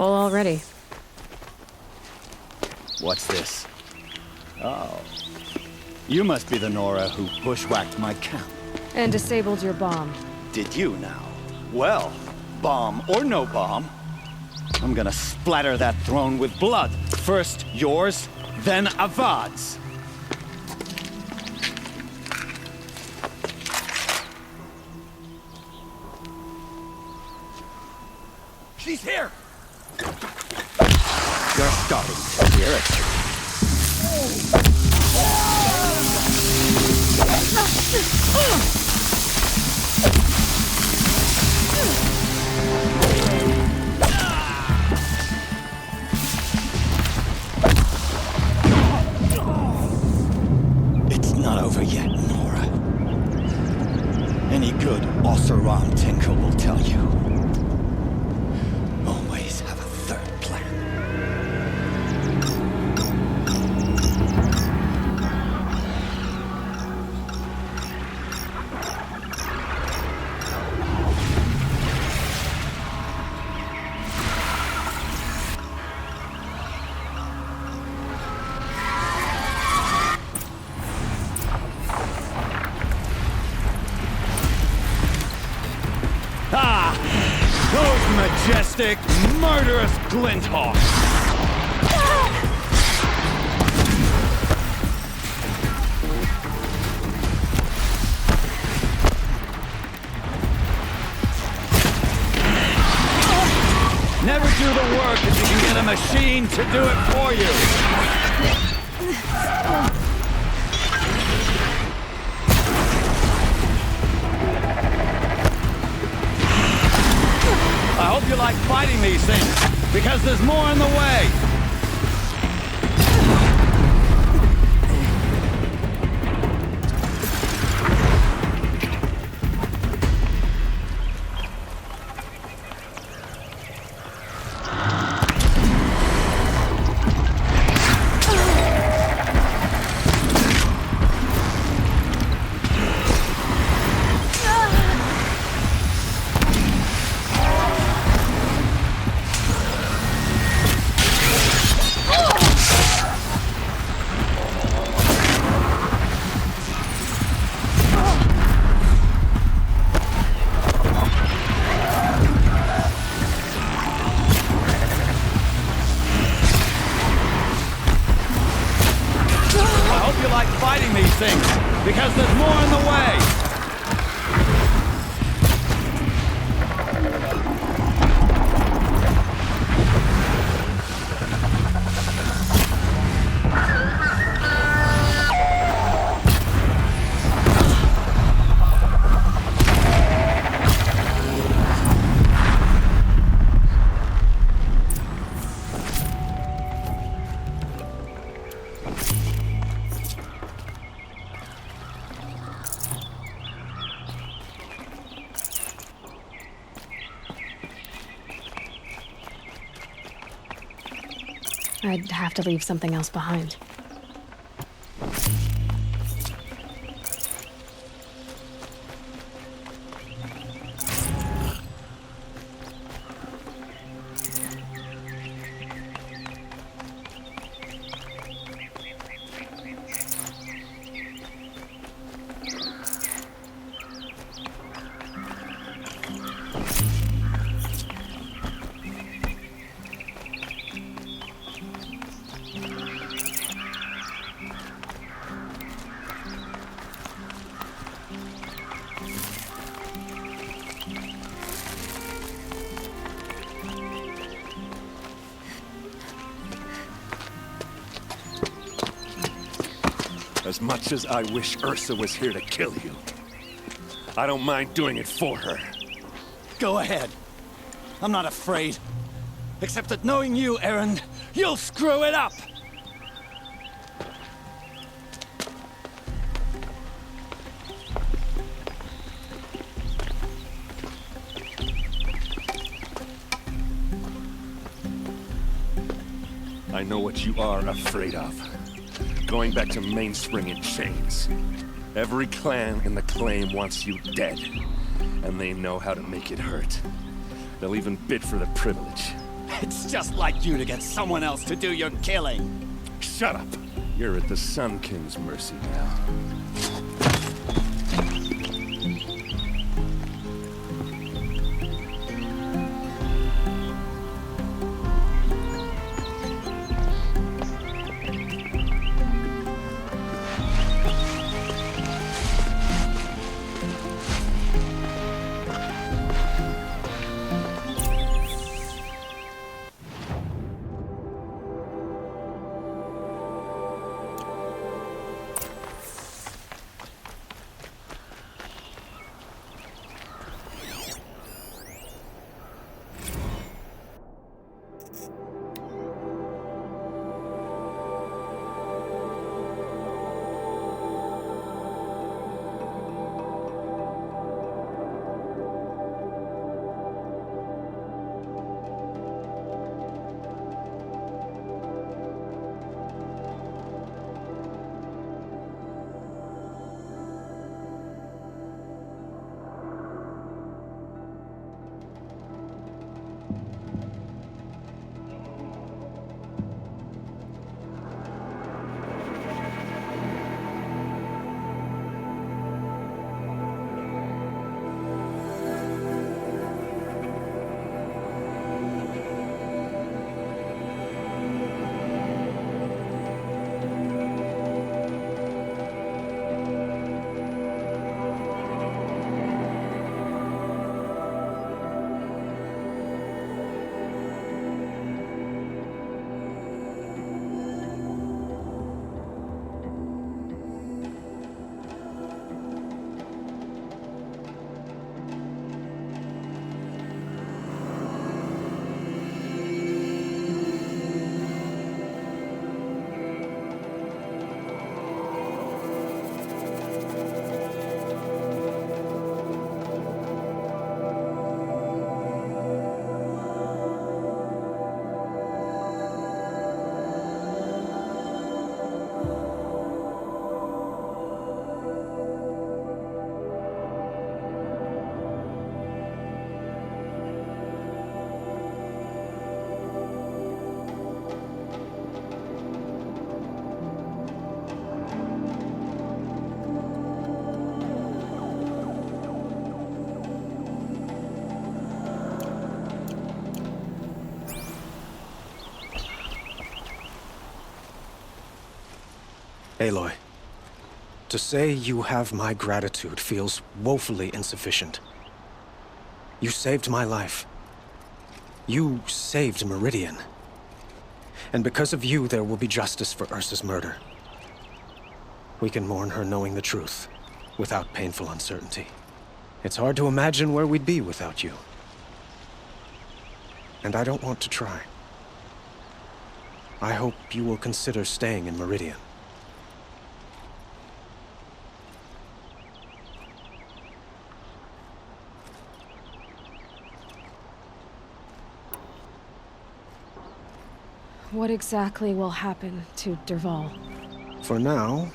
Full already. What's this? Oh. You must be the Nora who bushwhacked my camp. And disabled your bomb. Did you now? Well, bomb or no bomb, I'm gonna splatter that throne with blood. First yours, then Avad's. She's here! You're starting to hear it. It's not over yet, Nora. Any good Oseram tinker will tell you. Always have a third plan. Ah! Those majestic, murderous glinthawks! Never do the work if you can get a machine to do it for you! I hope you like fighting these things, because there's more in the way! Fighting these things, because there's more in the way! I'd have to leave something else behind. As much as I wish Ursa was here to kill you, I don't mind doing it for her. Go ahead. I'm not afraid. Except that knowing you, Aaron, you'll screw it up! I know what you are afraid of. Going back to Mainspring in chains. Every clan in the claim wants you dead, and they know how to make it hurt. They'll even bid for the privilege. It's just like you to get someone else to do your killing. Shut up! You're at the Sun King's mercy now. Aloy, to say you have my gratitude feels woefully insufficient. You saved my life. You saved Meridian. And because of you, there will be justice for Ursa's murder. We can mourn her knowing the truth, without painful uncertainty. It's hard to imagine where we'd be without you. And I don't want to try. I hope you will consider staying in Meridian. What exactly will happen to Dervahl? For now,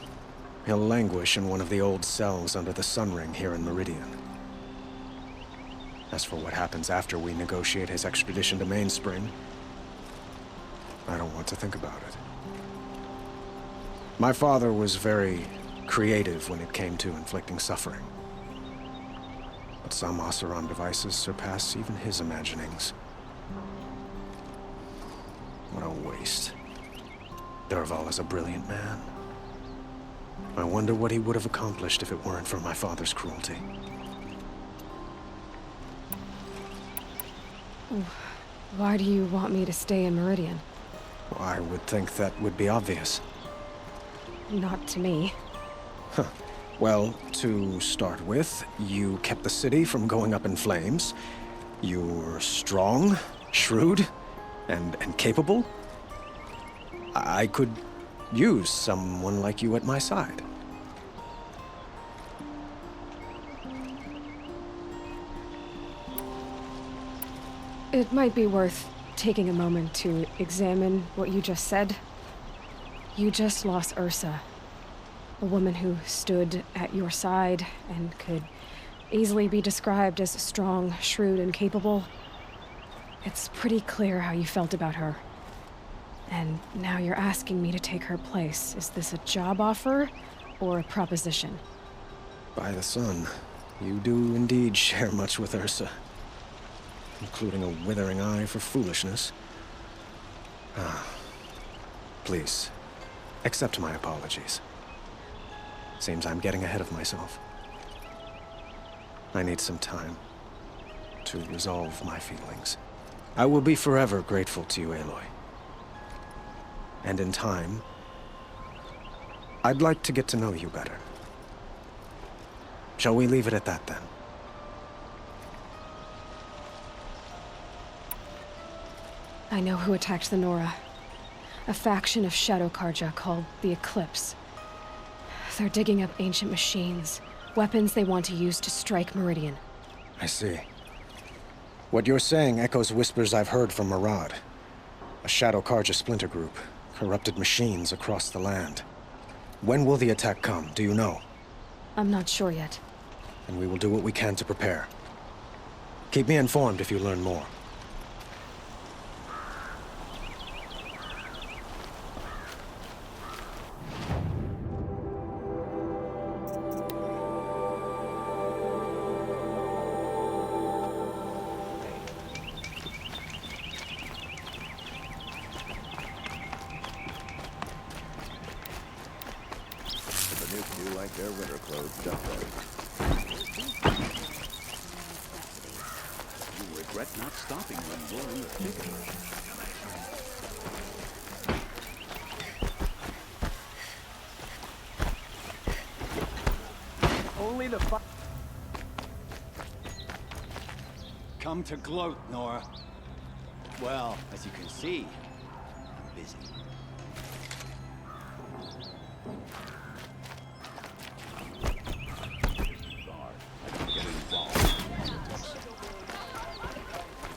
he'll languish in one of the old cells under the Sun Ring here in Meridian. As for what happens after we negotiate his extradition to Mainspring, I don't want to think about it. My father was very creative when it came to inflicting suffering. But some Oseram devices surpass even his imaginings. What a waste. Dervahl is a brilliant man. I wonder what he would have accomplished if it weren't for my father's cruelty. Why do you want me to stay in Meridian? I would think that would be obvious. Not to me. Well, to start with, you kept the city from going up in flames. You're strong, shrewd, and capable. I could use someone like you at my side. It might be worth taking a moment to examine what you just said. You just lost Ursa, a woman who stood at your side and could easily be described as strong, shrewd, and capable. It's pretty clear how you felt about her. And now you're asking me to take her place. Is this a job offer or a proposition? By the sun, you do indeed share much with Ursa, including a withering eye for foolishness. Please, accept my apologies. Seems I'm getting ahead of myself. I need some time to resolve my feelings. I will be forever grateful to you, Aloy. And in time, I'd like to get to know you better. Shall we leave it at that, then? I know who attacked the Nora. A faction of Shadow Karja called the Eclipse. They're digging up ancient machines, weapons they want to use to strike Meridian. I see. What you're saying echoes whispers I've heard from Murad. A Shadow Karja splinter group, corrupted machines across the land. When will the attack come, do you know? I'm not sure yet. And we will do what we can to prepare. Keep me informed if you learn more. You like their winter clothes, don't they? You regret not stopping when you're in the thick. Only the Come to gloat, Nora. Well, as you can see, I'm busy.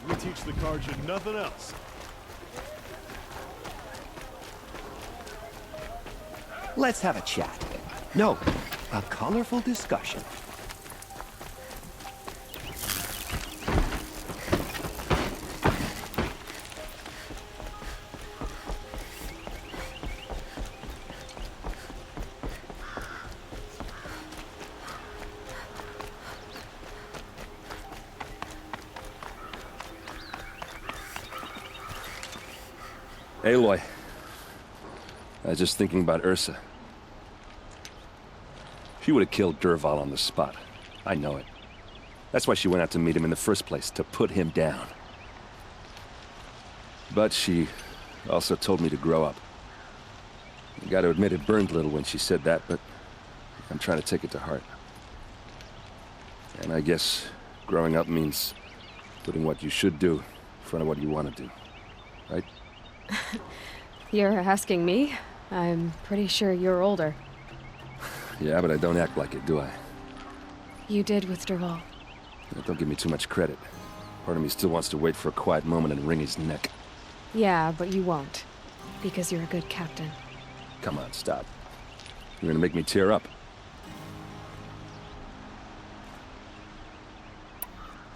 We teach the Karja nothing else. Let's have a chat. No, a colorful discussion. Aloy, I was just thinking about Ursa. She would have killed Dervahl on the spot. I know it. That's why she went out to meet him in the first place, to put him down. But she also told me to grow up. I gotta admit it burned a little when she said that, but I'm trying to take it to heart. And I guess growing up means putting what you should do in front of what you want to do, right? You're asking me? I'm pretty sure you're older. Yeah, but I don't act like it, do I? You did with Dervahl. Don't give me too much credit. Part of me still wants to wait for a quiet moment and wring his neck. Yeah, but you won't. Because you're a good captain. Come on, stop. You're gonna make me tear up.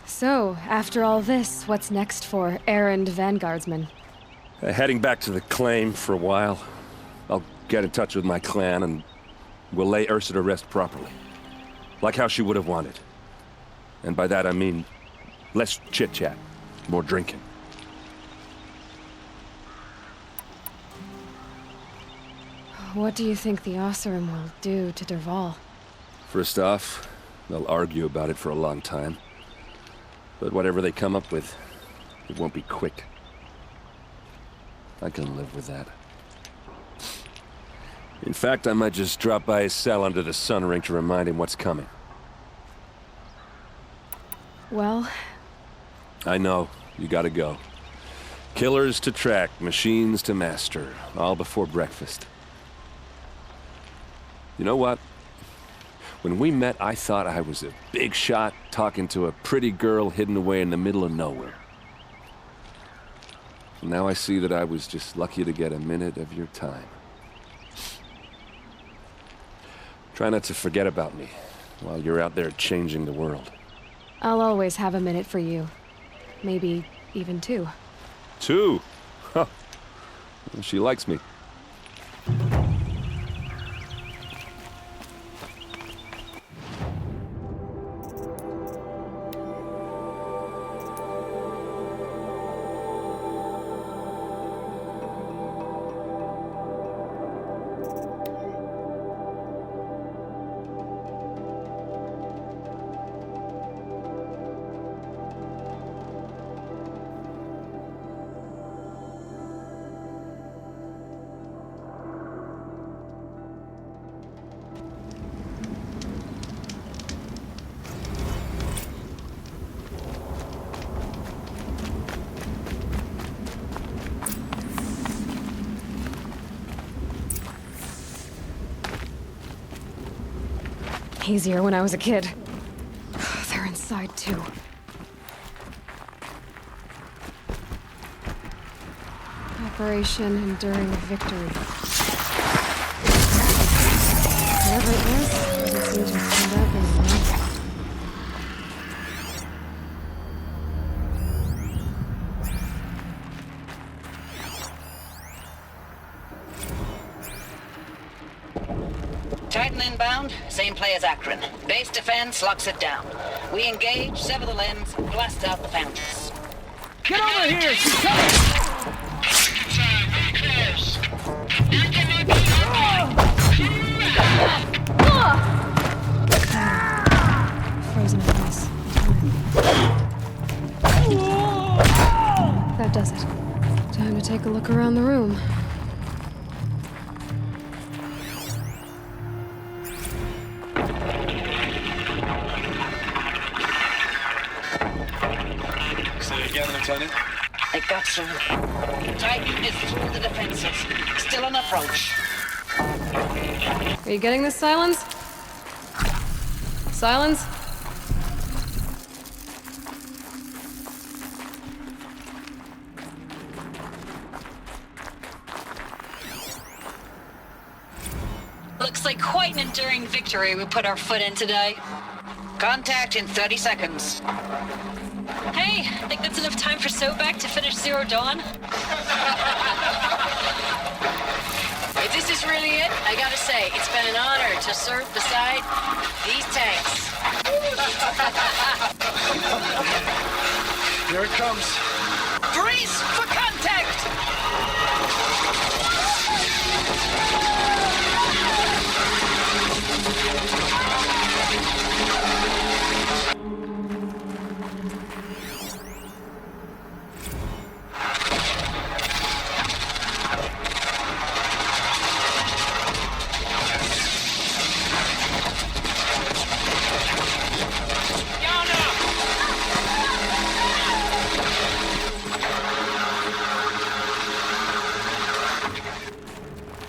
So, after all this, what's next for errand vanguardsman? Heading back to the claim for a while. I'll get in touch with my clan and we'll lay Ursa to rest properly. Like how she would have wanted. And by that I mean less chit-chat, more drinking. What do you think the Oseram will do to Dervahl? First off, they'll argue about it for a long time. But whatever they come up with, it won't be quick. I can live with that. In fact, I might just drop by his cell under the sun ring to remind him what's coming. Well... I know, you gotta go. Killers to track, machines to master, all before breakfast. You know what? When we met, I thought I was a big shot talking to a pretty girl hidden away in the middle of nowhere. Now I see that I was just lucky to get a minute of your time. Try not to forget about me while you're out there changing the world. I'll always have a minute for you. Maybe even two. Two? Huh. She likes me. Easier when I was a kid. They're inside, too. Operation Enduring Victory. Whatever it was, doesn't seem to have turned out very well. Titan inbound, same play as Akron. Base defense locks it down. We engage, sever the limbs, blast out the foundries. Get over here! She's coming! Frozen in ice. That does it. Time to take a look around the room. Lieutenant? It got through. Titan is through the defenses. Still an approach. Are you getting this, Silence? Silence? Looks like quite an enduring victory we put our foot in today. Contact in 30 seconds. Hey, think that's enough time for Sobek to finish Zero Dawn? If this is really it, I gotta say, it's been an honor to serve beside these tanks. Here it comes. Brace for contact!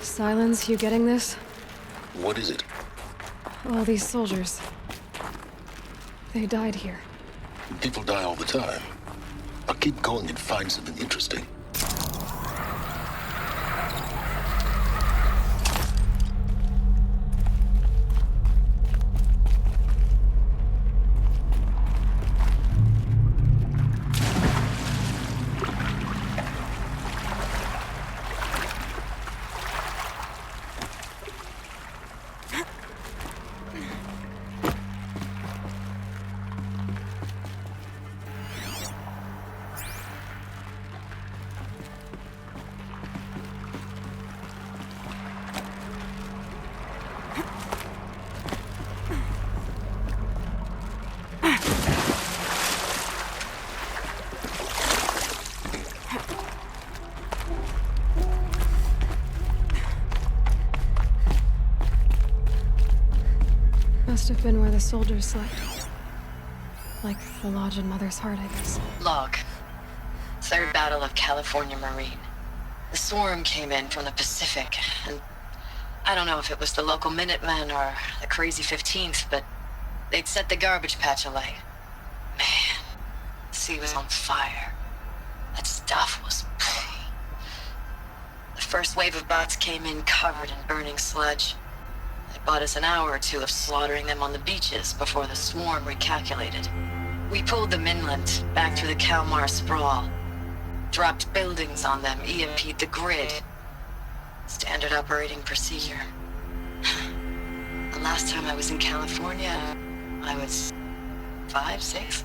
Silence, you getting this? What is it? All these soldiers. They died here. People die all the time. I'll keep going and find something interesting. Must have been where the soldiers slept. Like the lodge in Mother's Heart, I guess. Log. Third Battle of California Marine. The swarm came in from the Pacific, and I don't know if it was the local Minutemen or the crazy 15th, but they'd set the garbage patch alight. Man, the sea was on fire. That stuff was... The first wave of bots came in covered in burning sludge. It bought us an hour or two of slaughtering them on the beaches before the swarm recalculated. We pulled them inland, back through the Kalmar sprawl, dropped buildings on them, EMP'd the grid. Standard operating procedure. The last time I was in California, I was 5, 6.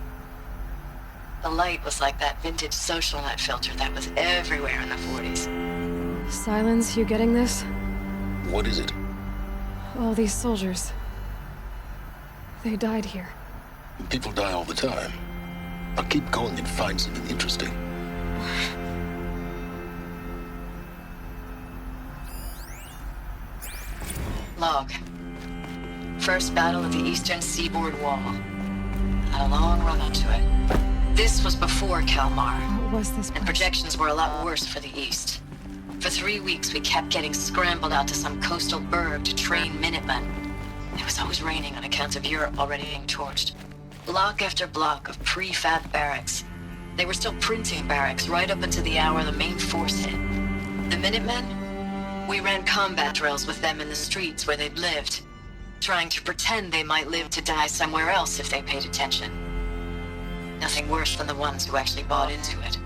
The light was like that vintage social net filter that was everywhere in the 40s. Silence, you getting this? What is it? All these soldiers. They died here. People die all the time. I'll keep going and find something interesting. Log. First battle of the eastern seaboard wall. Had a long run up to it. This was before Kalmar. What was this place? And projections were a lot worse for the east. For 3 weeks, we kept getting scrambled out to some coastal burg to train Minutemen. It was always raining on account of Europe already being torched. Block after block of prefab barracks. They were still printing barracks right up until the hour the main force hit. The Minutemen? We ran combat drills with them in the streets where they'd lived, trying to pretend they might live to die somewhere else if they paid attention. Nothing worse than the ones who actually bought into it.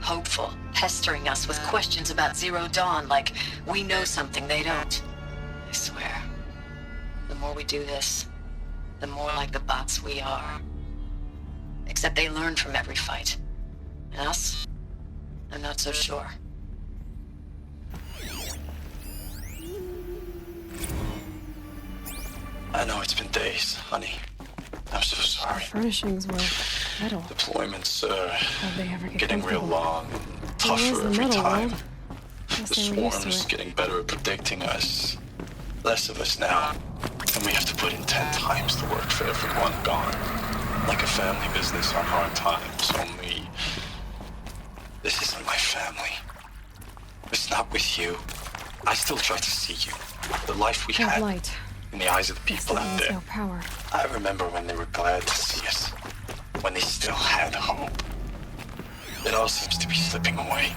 Hopeful, pestering us with questions about Zero Dawn like we know something they don't. I swear, the more we do this, the more like the bots we are. Except they learn from every fight. And us? I'm not so sure. I know it's been days, honey. I'm so sorry. The furnishings were metal. Deployments How'd they ever get getting real comfortable? long and Well, it tougher is the every metal time. world. Guess The they were used to swarm's it. getting better at predicting us. Less of us now. And we have to put in 10 times the work for everyone gone. Like a family business on hard times, only... This isn't my family. It's not with you. I still try to see you. The life we That had light. in the eyes of the people out There's there. no power. I remember when they were glad to see us. When they still had hope. It all seems to be slipping away.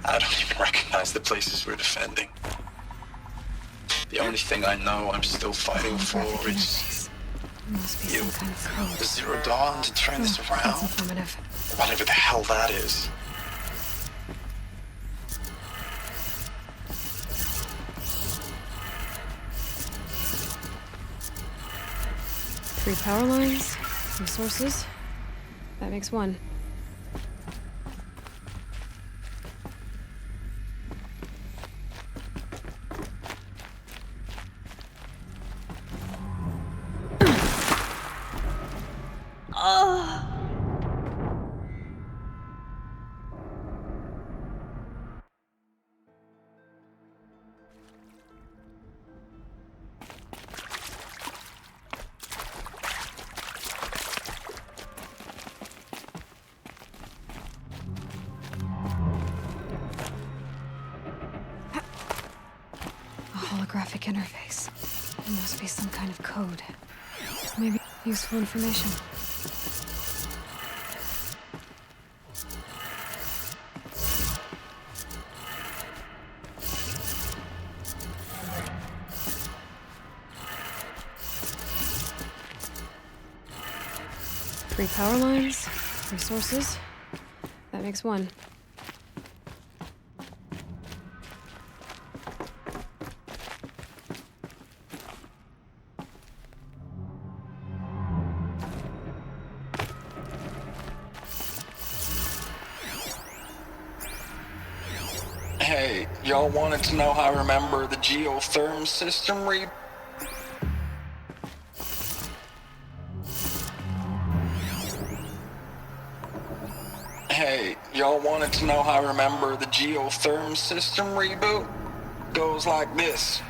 I don't even recognize the places we're defending. The only thing I know I'm still fighting for Holographic is interface. Must be you. some kind of code. the Zero Dawn to turn this That's around. informative. Whatever the hell that is. Three power lines, resources. That makes one. A holographic interface. There must be some kind of code. Maybe useful information. Three power lines, resources. That makes one. Hey, y'all wanted to know how I remember the geotherm system Hey, y'all wanted to know how I remember the geotherm system reboot? Goes like this.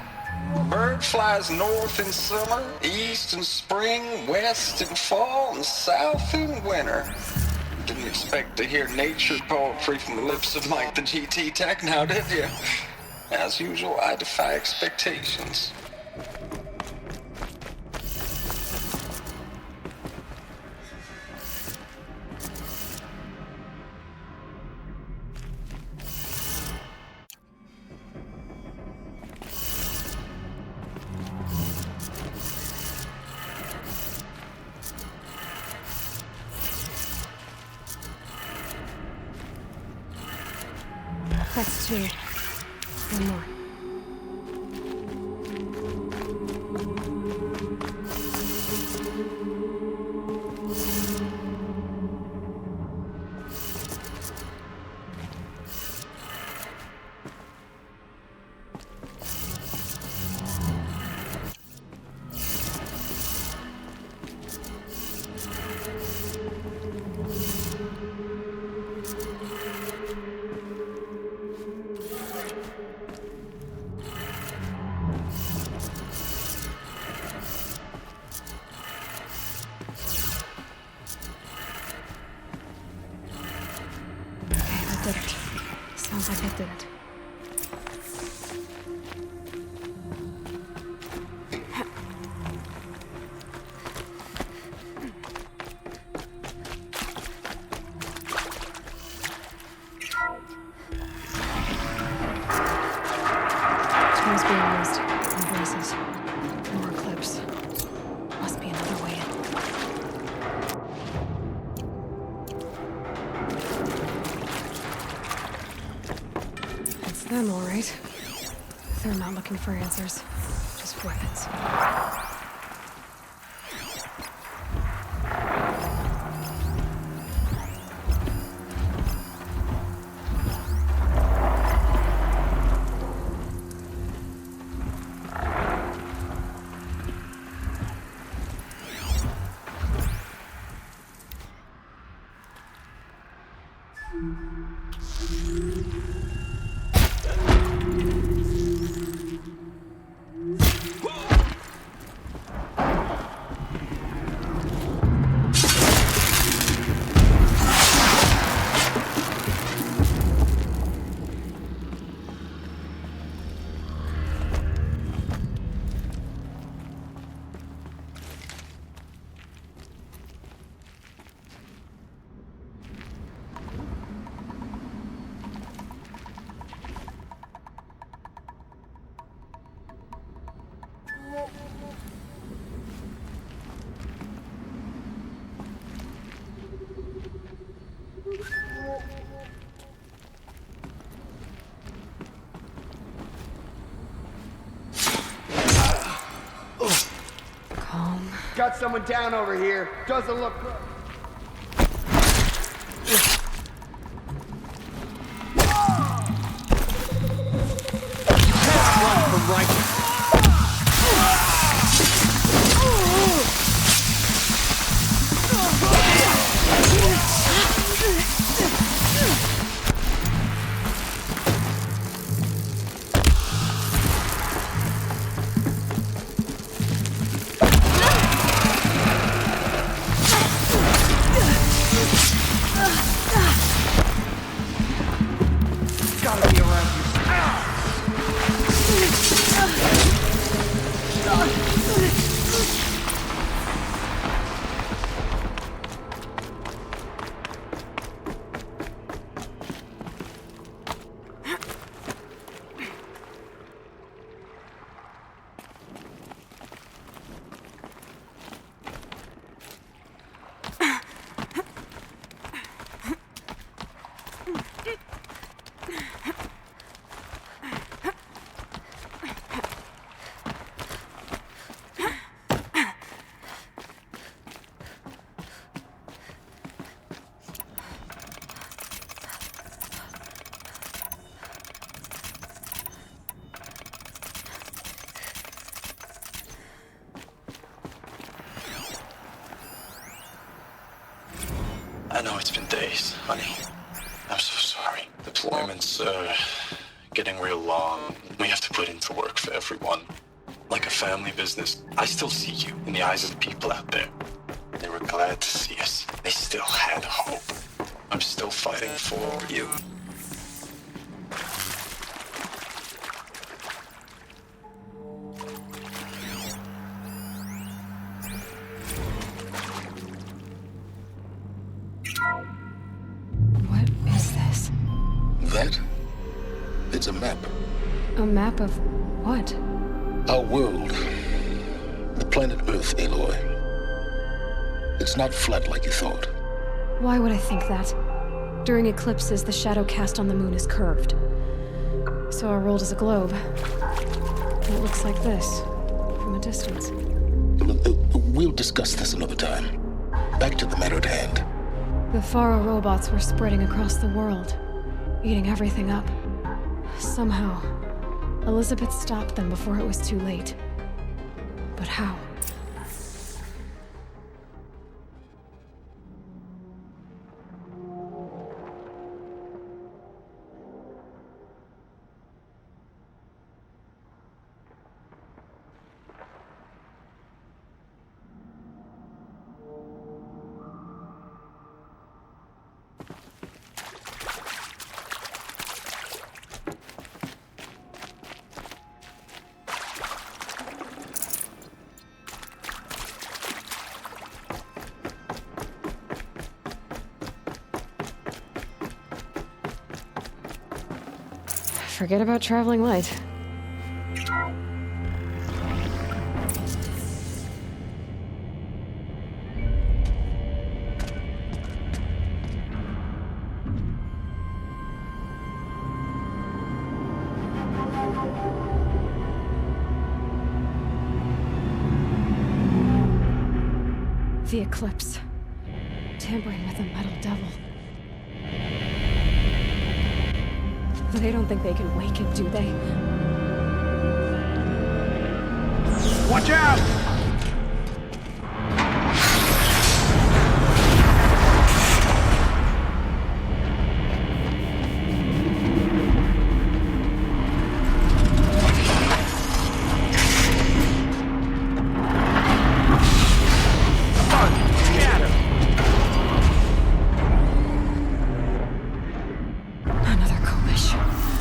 Bird flies north in summer, east in spring, west in fall, and south in winter. Didn't expect to hear nature poetry from the lips of Mike the GT Tech now, did you? As usual, I defy expectations. That's 2. One more. Did it. Sounds like I did it. Tools being used. And voices. More clips. Must be another way in. Them, all right. They're not looking for answers, just weapons. Got someone down over here. Doesn't look good. Run from righteous. Gotta be around here. I know it's been days, honey. I'm so sorry. Deployments are getting real long. We have to put into work for everyone. Like a family business. I still see you in the eyes of the people out there. They were glad to see us. They still had hope. I'm still fighting for you. What is this? That? It's a map. A map of what? Our world. The planet Earth, Aloy. It's not flat like you thought. Why would I think that? During eclipses, the shadow cast on the moon is curved. So our world is a globe. And it looks like this, from a distance. We'll discuss this another time. Back to the matter at hand. The Faro robots were spreading across the world, eating everything up. Somehow, Elizabeth stopped them before it was too late. But how? Forget about traveling light. The eclipse. Tampering with the metal devil. They don't think they can wake it, do they? Watch out!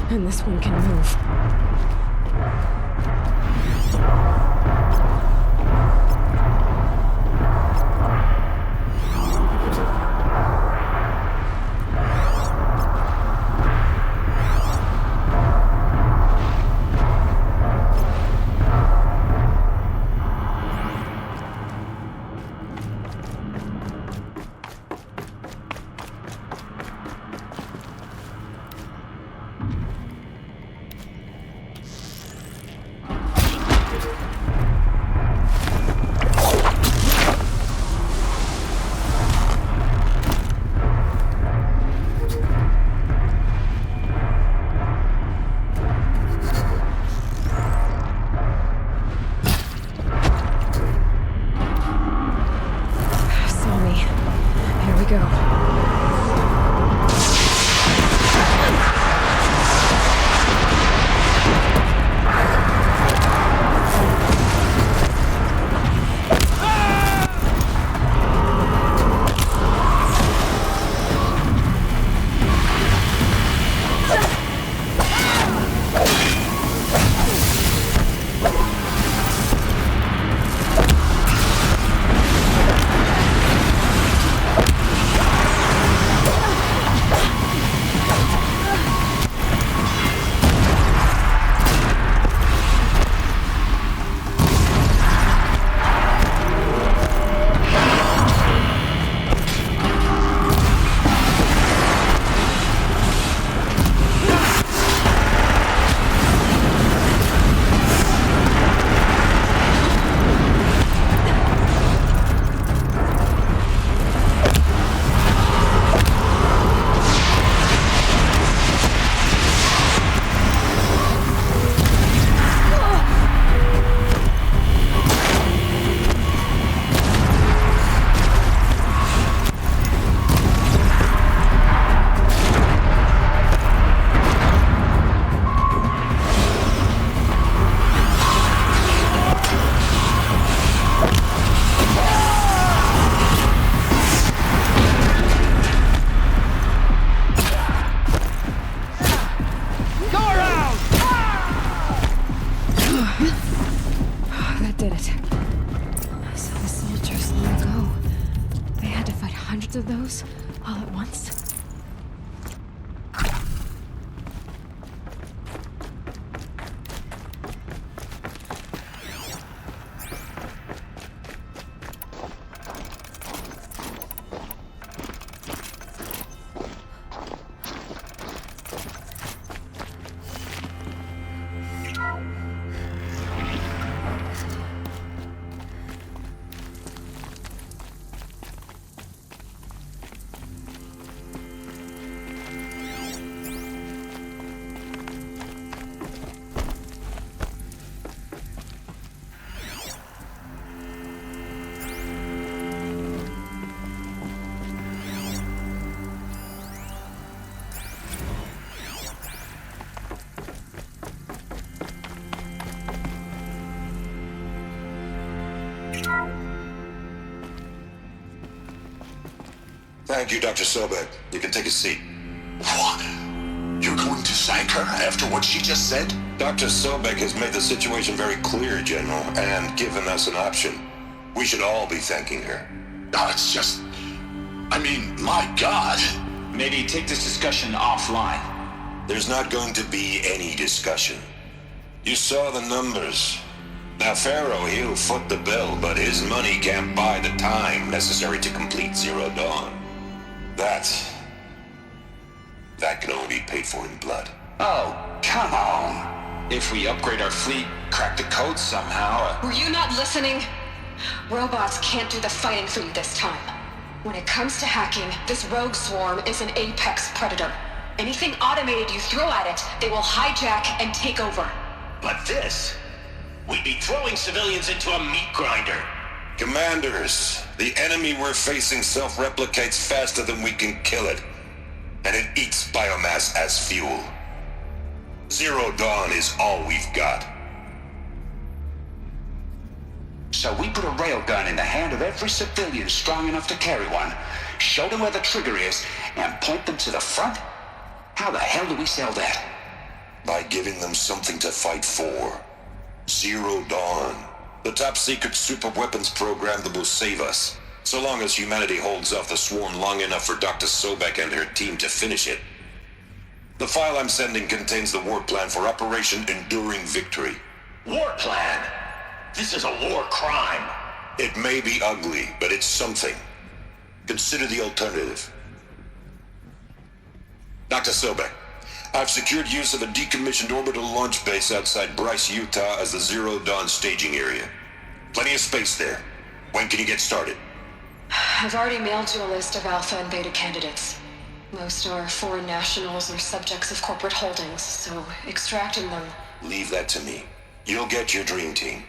And this one can move. Thank you, Dr. Sobek. You can take a seat. What? You're going to thank her after what she just said? Dr. Sobek has made the situation very clear, General, and given us an option. We should all be thanking her. No, it's just... I mean, my God. Maybe take this discussion offline. There's not going to be any discussion. You saw the numbers. Now, Pharaoh, he'll foot the bill, but his money can't buy the time necessary to complete Zero Dawn. That can only be paid for in blood. Oh, come on. If we upgrade our fleet, crack the code somehow... Were you not listening? Robots can't do the fighting for you this time. When it comes to hacking, this rogue swarm is an apex predator. Anything automated you throw at it, they will hijack and take over. But this... we'd be throwing civilians into a meat grinder. Commanders, the enemy we're facing self-replicates faster than we can kill it. And it eats biomass as fuel. Zero Dawn is all we've got. So we put a railgun in the hand of every civilian strong enough to carry one, show them where the trigger is, and point them to the front? How the hell do we sell that? By giving them something to fight for. Zero Dawn. The top-secret super-weapons program that will save us. So long as humanity holds off the swarm long enough for Dr. Sobek and her team to finish it. The file I'm sending contains the war plan for Operation Enduring Victory. War plan? This is a war crime. It may be ugly, but it's something. Consider the alternative. Dr. Sobek, I've secured use of a decommissioned orbital launch base outside Bryce, Utah as the Zero Dawn staging area. Plenty of space there. When can you get started? I've already mailed you a list of alpha and beta candidates. Most are foreign nationals or subjects of corporate holdings, so extracting them... Leave that to me. You'll get your dream team.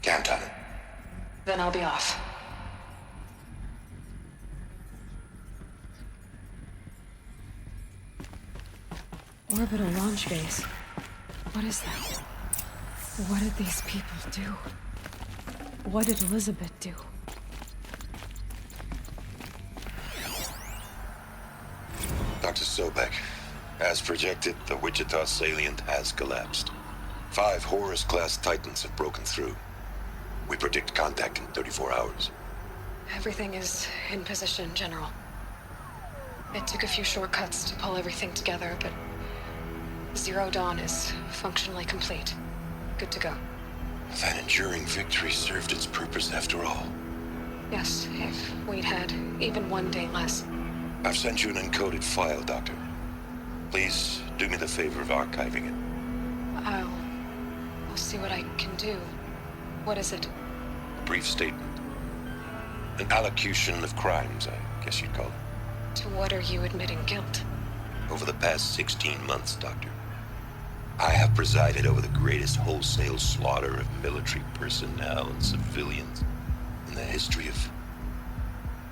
Count on it. Then I'll be off. Orbital launch base. What is that? What did these people do? What did Elizabeth do? Dr. Sobek, as projected, the Wichita salient has collapsed. 5 Horus-class Titans have broken through. We predict contact in 34 hours. Everything is in position, General. It took a few shortcuts to pull everything together, but Zero Dawn is functionally complete. Good to go. That enduring victory served its purpose after all. Yes, if we'd had even one day less. I've sent you an encoded file, Doctor. Please do me the favor of archiving it. I'll see what I can do. What is it? A brief statement. An allocution of crimes, I guess you'd call it. To what are you admitting guilt? Over the past 16 months, Doctor, I have presided over the greatest wholesale slaughter of military personnel and civilians in the history of...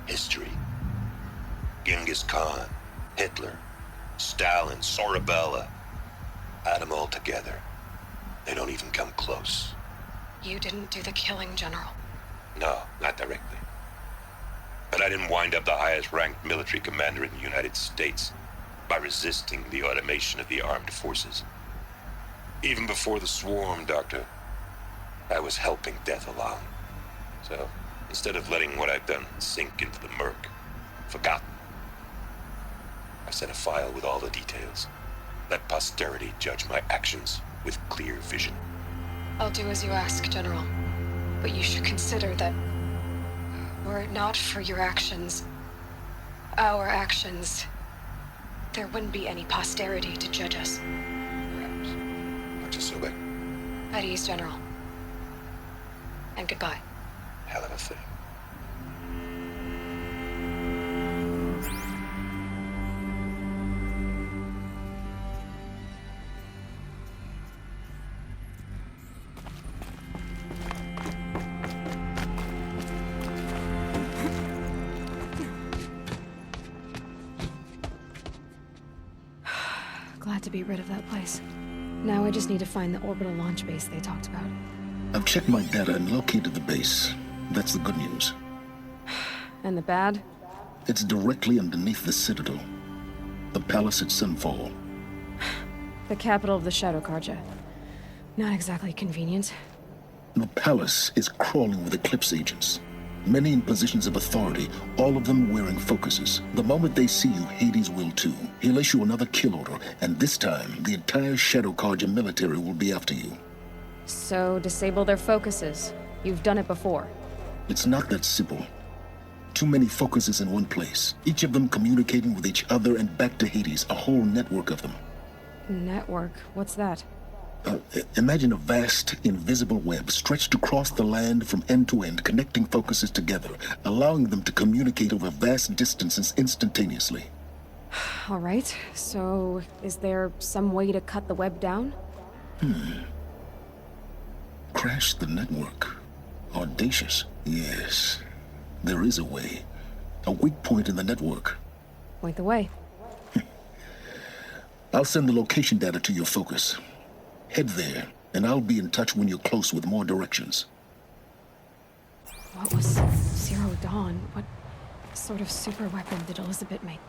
history. Genghis Khan, Hitler, Stalin, Sorabella. Add them all together. They don't even come close. You didn't do the killing, General. No, not directly. But I didn't wind up the highest-ranked military commander in the United States by resisting the automation of the armed forces. Even before the swarm, Doctor, I was helping death along. So, instead of letting what I've done sink into the murk, forgotten, I sent a file with all the details. Let posterity judge my actions with clear vision. I'll do as you ask, General. But you should consider that were it not for your actions, our actions, there wouldn't be any posterity to judge us. Perhaps. Dr. Sobek. At ease, General. And goodbye. Hell of a thing. Glad to be rid of that place. Now I just need to find the orbital launch base they talked about. I've checked my data and located the base. That's the good news. And the bad? It's directly underneath the Citadel. The palace at Sunfall. The capital of the Shadow Carja. Not exactly convenient. The palace is crawling with Eclipse agents. Many in positions of authority, all of them wearing focuses. The moment they see you, Hades will too. He'll issue another kill order, and this time, the entire Shadow Carja military will be after you. So, disable their focuses. You've done it before. It's not that simple. Too many focuses in one place, each of them communicating with each other and back to Hades, a whole network of them. Network? What's that? Imagine a vast, invisible web stretched across the land from end to end, connecting focuses together, allowing them to communicate over vast distances instantaneously. All right, so is there some way to cut the web down? Crash the network. Audacious. Yes, there is a way. A weak point in the network. Point the way. I'll send the location data to your focus. Head there, and I'll be in touch when you're close with more directions. What was Zero Dawn? What sort of super weapon did Elizabeth make?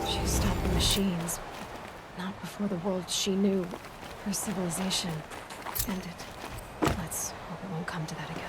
She stopped the machines, but not before the world she knew, her civilization, ended. Let's hope it won't come to that again.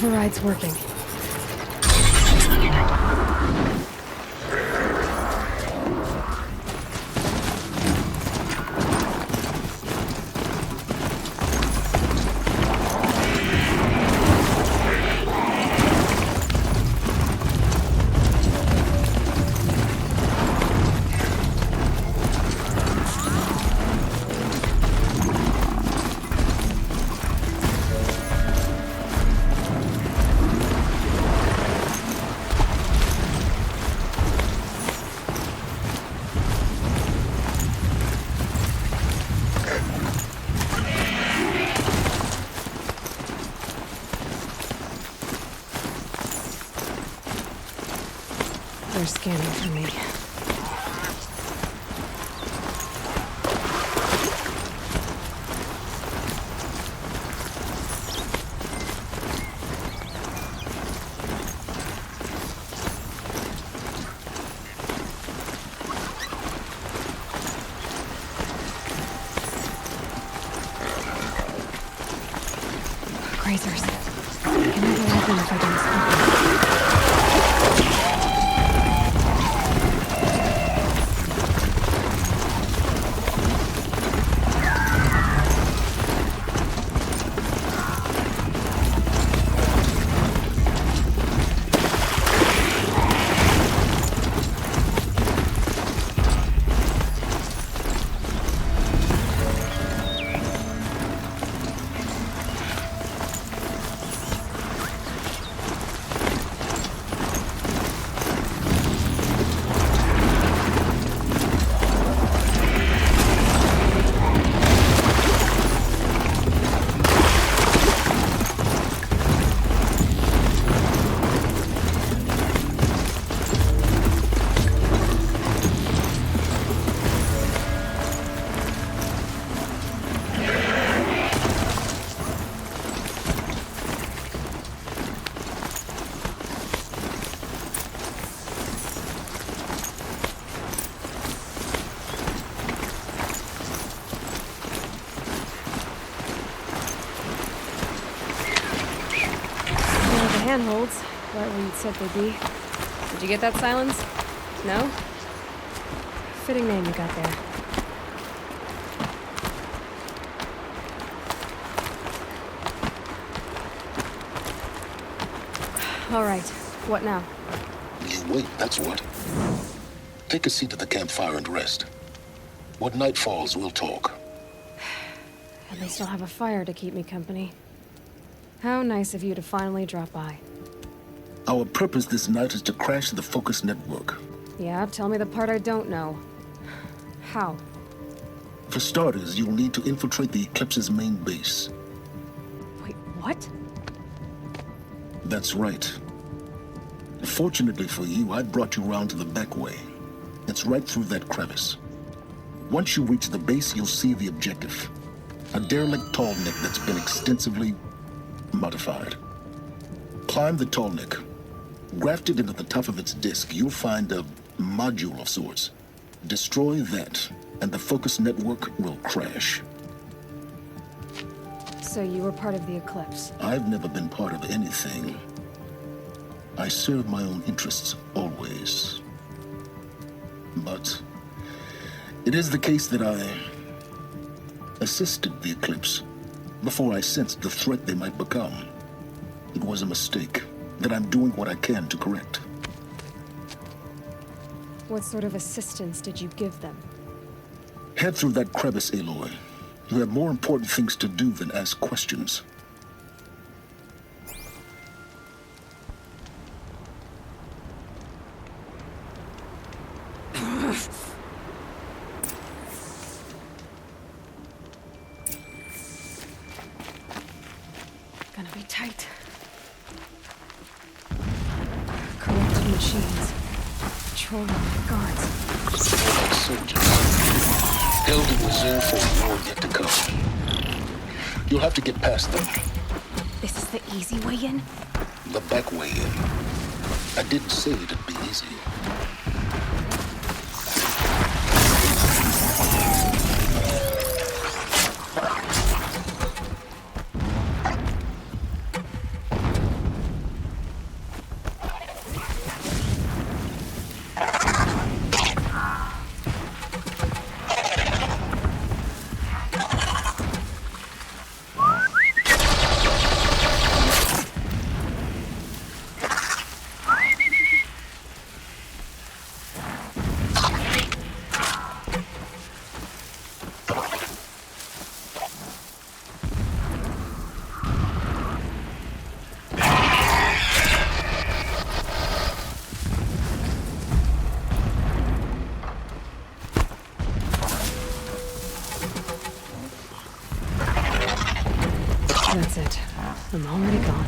Override's working. They're scanning for me. Grazers. Can I go open if I don't spot them? Handholds, right where you'd said they'd be. Did you get that, Silence? No? Fitting name you got there. All right, what now? You wait, that's what. Take a seat at the campfire and rest. When night falls, we'll talk. At least I'll have a fire to keep me company. How nice of you to finally drop by. Our purpose this night is to crash the Focus network. Yeah, tell me the part I don't know. How? For starters, you'll need to infiltrate the Eclipse's main base. Wait, what? That's right. Fortunately for you, I brought you round to the back way. It's right through that crevice. Once you reach the base, you'll see the objective. A derelict tall neck that's been extensively modified. Climb the tall neck. Grafted into the top of its disk, you'll find a module of sorts. Destroy that, and the Focus network will crash. So you were part of the Eclipse? I've never been part of anything. I serve my own interests, always. But it is the case that I assisted the Eclipse before I sensed the threat they might become. It was a mistake that I'm doing what I can to correct. What sort of assistance did you give them? Head through that crevice, Aloy. You have more important things to do than ask questions. Gonna be tight. Corrupted machines. Patrolling guards. Like soldiers. Held in reserve for a war yet to come. You'll have to get past them. This is the easy way in? The back way in. I didn't say it'd be easy. That's it. I'm already gone.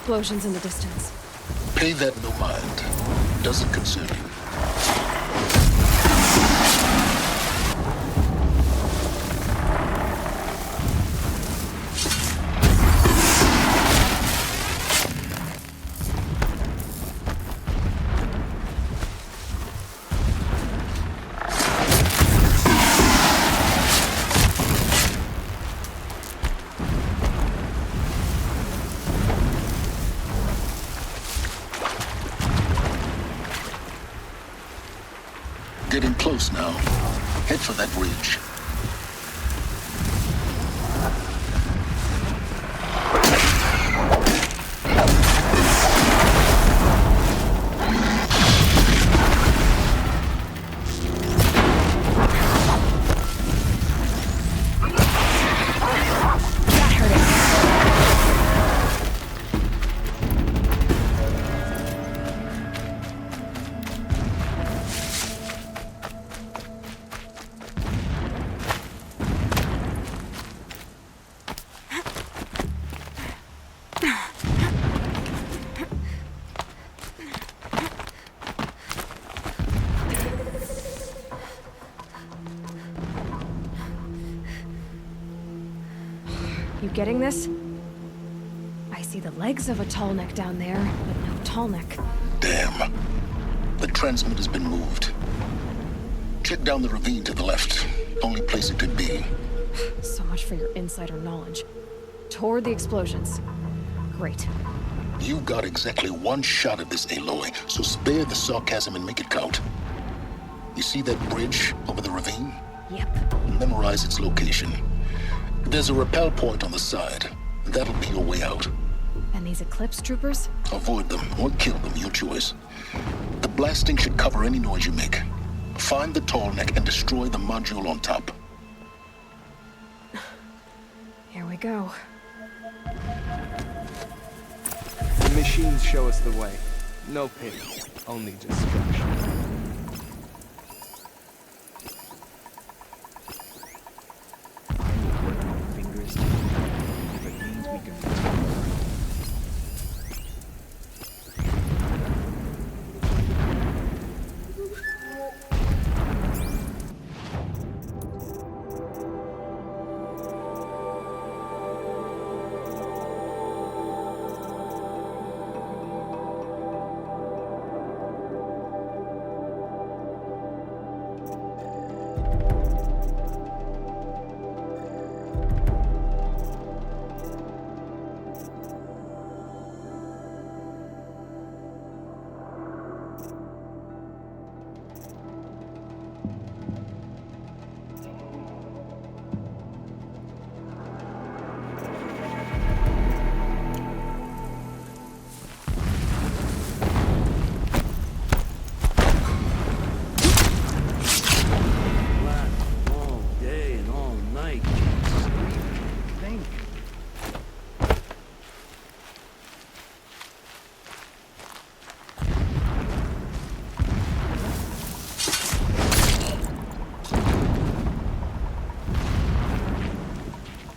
explosions in the distance. Pay that no mind. Doesn't concern you. Getting close now. Head for that bridge. You getting this? I see the legs of a tall neck down there, but no tall neck. Damn. The transmitter's been moved. Check down the ravine to the left. Only place it could be. So much for your insider knowledge. Toward the explosions. Great. You've got exactly one shot at this, Aloy, so spare the sarcasm and make it count. You see that bridge over the ravine? Yep. Memorize its location. There's a rappel point on the side. That'll be your way out. And these Eclipse troopers? Avoid them or kill them, your choice. The blasting should cover any noise you make. Find the tall neck and destroy the module on top. Here we go. The machines show us the way. No pity, only destruction.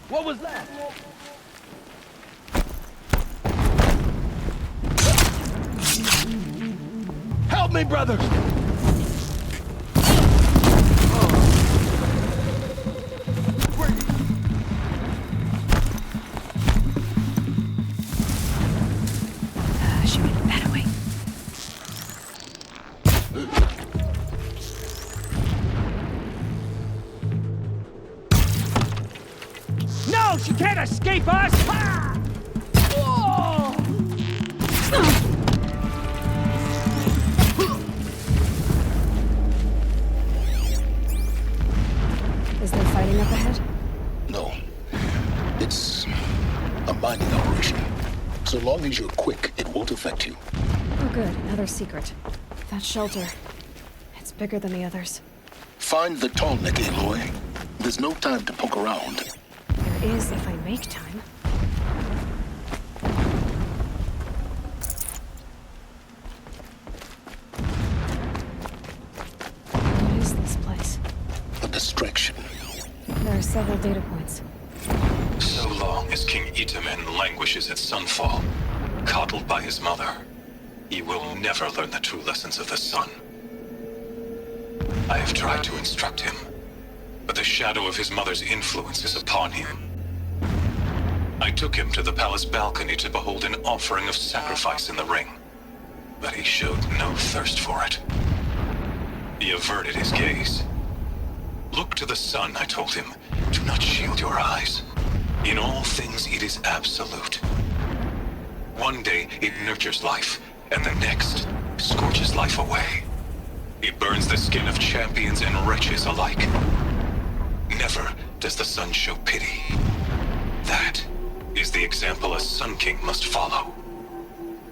What was that? Help me, brothers! Shooting that away. No, she can't escape us! Ha! Oh! Is there fighting up ahead? No. It's a mining operation. So long as you're quick, it won't affect you. Oh good, another secret. That shelter. It's bigger than the others. Find the tall neck, Aloy. There's no time to poke around. There is if I make time. What is this place? A distraction. There are several data points. So long as King Itamen languishes at Sunfall, Coddled by his mother, he will never learn the true lessons of the sun. I have tried to instruct him, but the shadow of his mother's influence is upon him. I took him to the palace balcony to behold an offering of sacrifice in the ring, but he showed no thirst for it. He averted his gaze. Look to the sun, I told him. Do not shield your eyes. In all things, it is absolute. One day, it nurtures life, and the next, scorches life away. It burns the skin of champions and wretches alike. Never does the sun show pity. That is the example a Sun King must follow.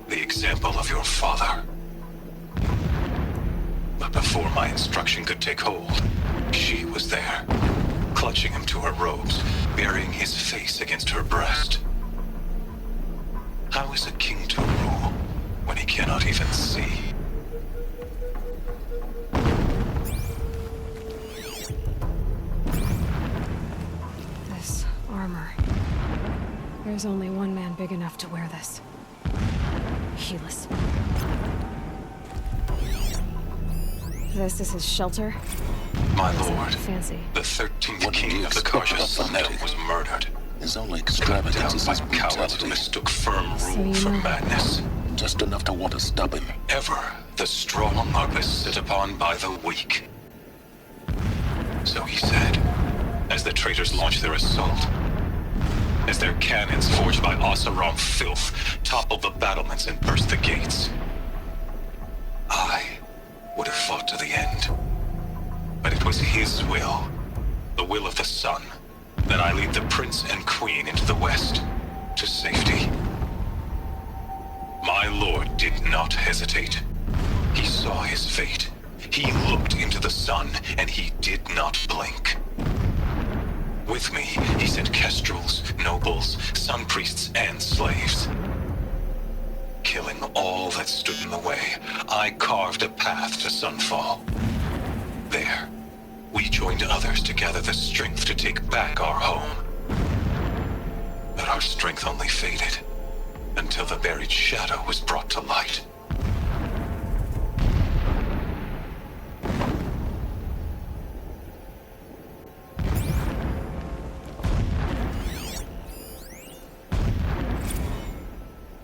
The example of your father. But before my instruction could take hold, she was there, clutching him to her robes, burying his face against her breast. How is a king to rule when he cannot even see? This armor. There's only one man big enough to wear this. Helis. This is his shelter? My lord, fancy. the 13th king of the Karja Sunnet was murdered. His only Struck down extravagance is by his cowards who brutality. mistook firm rule you for know. madness. Just enough to want to stop him. Ever the strong are beset upon by the weak. So he said, as the traitors launched their assault. As their cannons, forged by Oseram filth, toppled the battlements and burst the gates. I would have fought to the end. But it was his will, the will of the sun, that I lead the prince and queen into the west, to safety. My lord did not hesitate. He saw his fate. He looked into the sun, and he did not blink. With me, he sent kestrels, nobles, sun priests, and slaves. Killing all that stood in the way, I carved a path to Sunfall. There, we joined others to gather the strength to take back our home. But our strength only faded, until the buried shadow was brought to light.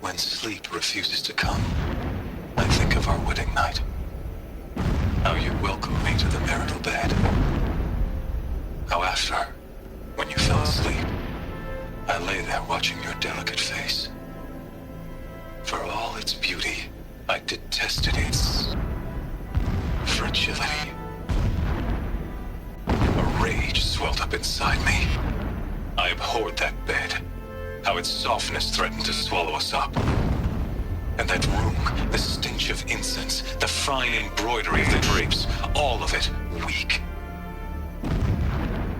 When sleep refuses to come, I think of our wedding night. How you welcomed me to the marital bed. How after, when you fell asleep, I lay there watching your delicate face. For all its beauty, I detested its fragility. A rage swelled up inside me. I abhorred that bed. How its softness threatened to swallow us up. And that room, the stench of incense, the fine embroidery of the drapes, all of it weak.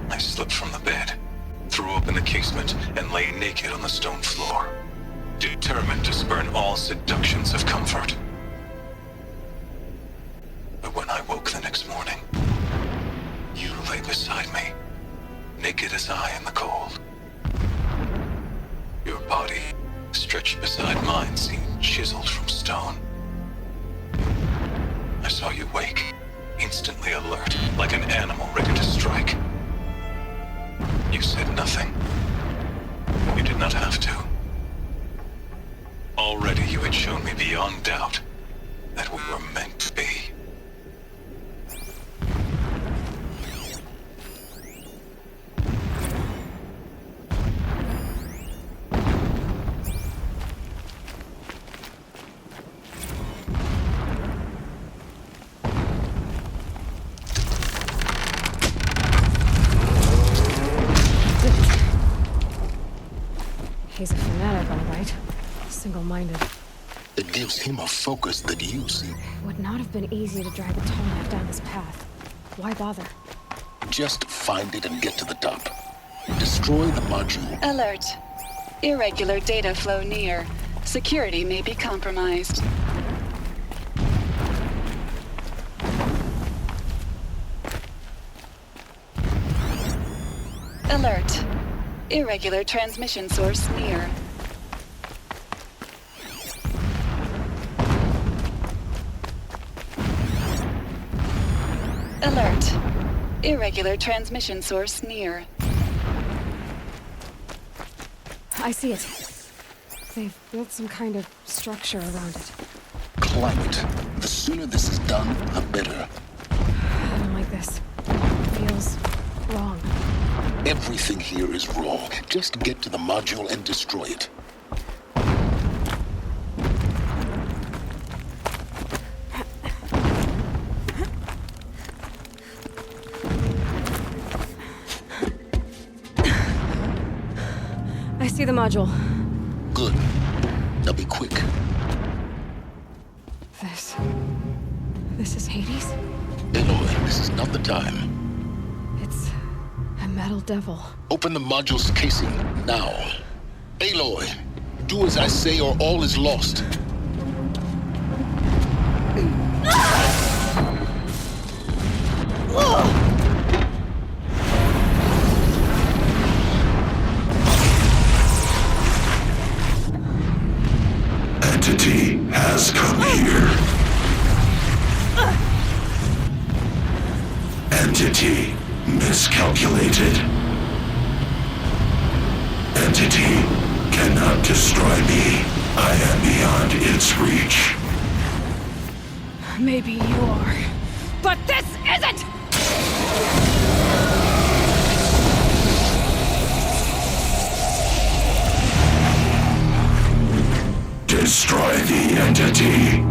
I slipped from the bed, threw open the casement, and lay naked on the stone floor, determined to spurn all seductions of comfort. But when I woke the next morning, you lay beside me, naked as I in the cold. Your body, stretched beside mine, seemed chiseled from stone. I saw you wake, instantly alert, like an animal ready to strike. You said nothing. You did not have to. Already you had shown me beyond doubt that we were meant to be. He's a fanatic, all right. Single-minded. It gives him a focus that you see. Would not have been easy to drag a tall knife down this path. Why bother? Just find it and get to the top. Destroy the module. Alert. Irregular data flow near. Security may be compromised. Alert. Irregular transmission source near. Irregular transmission source near. I see it. They've built some kind of structure around it. Climate. The sooner this is done, the better. I don't like this. It feels wrong. Everything here is raw. Just get to the module and destroy it. I see the module. Good. Now be quick. This is Hades? Aloy, this is not the time. It's a metal devil. Open the module's casing, now. Aloy, do as I say or all is lost. Entity has come here. Entity miscalculated. Entity cannot destroy me. I am beyond its reach. Maybe you are, but this isn't! Destroy the entity.